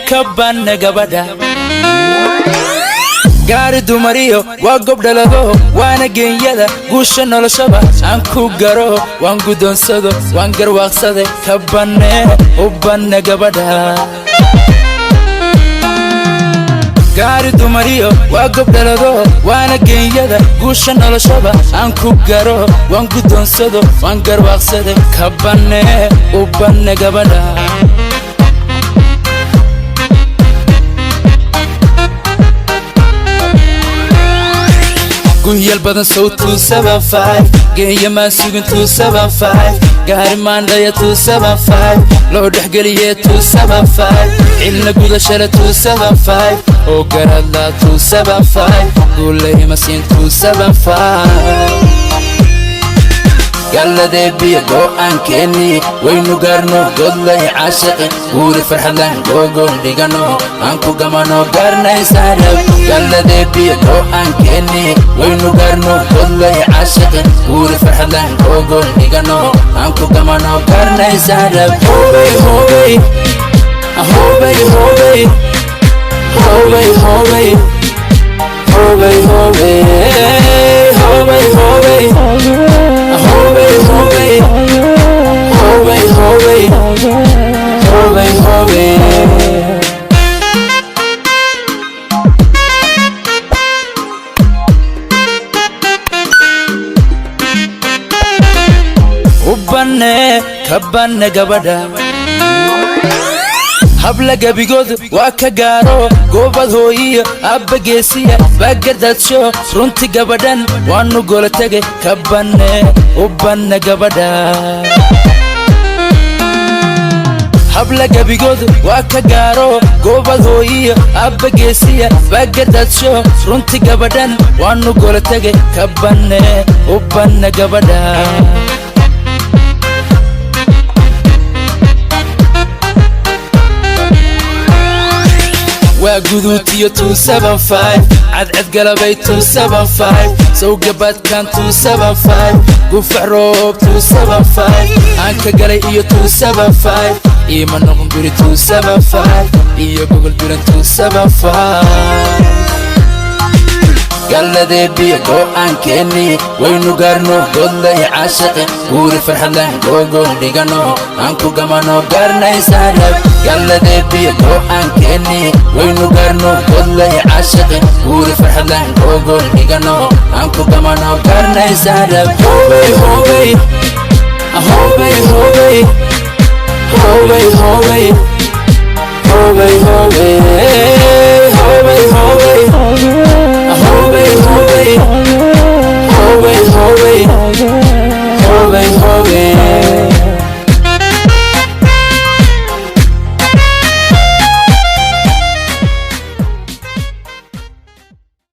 kabane gabadha gaari dumariyo waa gob dhalado waana geeyada guusha noloshaba aan ku garo waan gudoonsado waan garwaaqsaday kabane gabadha gaari dumariyo waa gob dhalado waana geeyada guusha noloshaba aan ku garo waan gudoonsado waan garwaaqsaday kabane gabadha Guyal badan so 275 geeya ma sugin 275 gaari maandaya 275 loo dhaxgaliye 275 ilna gudashada 275 oo garadla 275 gulay ma siin 275 يلا دي بيقو أنكني وينو قرنو قدلي عاشقي وري فرحلان قوقو ديقانو أنكو قمانو قرنا يسارب يلا دي بيقو أنكني وينو قرنو قدلي عاشقي وري فرحلان قوقو ديقانو أنكو قمانو قرنا يسارب هوبي هوبي هوبي هوبي هوبي هوبي هوبي هوبي هوبي هوبي kabane gabadha habla gabigood waa ka gaaro goobad hooyiyo abba geesiya baagadadsho runti gabadhan waanu gola tagay kabane gabadha habla gabigood waa ka gaaro goobad hooyiyo abba geesiya baagadadsho runti gabadhan waanu gola tagay kabane gabadha وقدوتي 275 عد قلبي 275 سوق بات كان 275 قفع روب 275 عنك قلي 275 إيمان نغم بيري 275 إيا قوغل بيرن 275 يلا دي بيقو أنكني وينو قرنو قدلي عاشقي وري فرحلان قوقو ديقانو أنكو قمانو قرنا يسارب يلا دي بيقو أنكني وينو قرنو قدلي عاشقي وري فرحلان قوقو ديقانو أنكو قمانو قرنا يسارب هوبي هوبي هوبي هوبي هوبي هوبي هوبي هوبي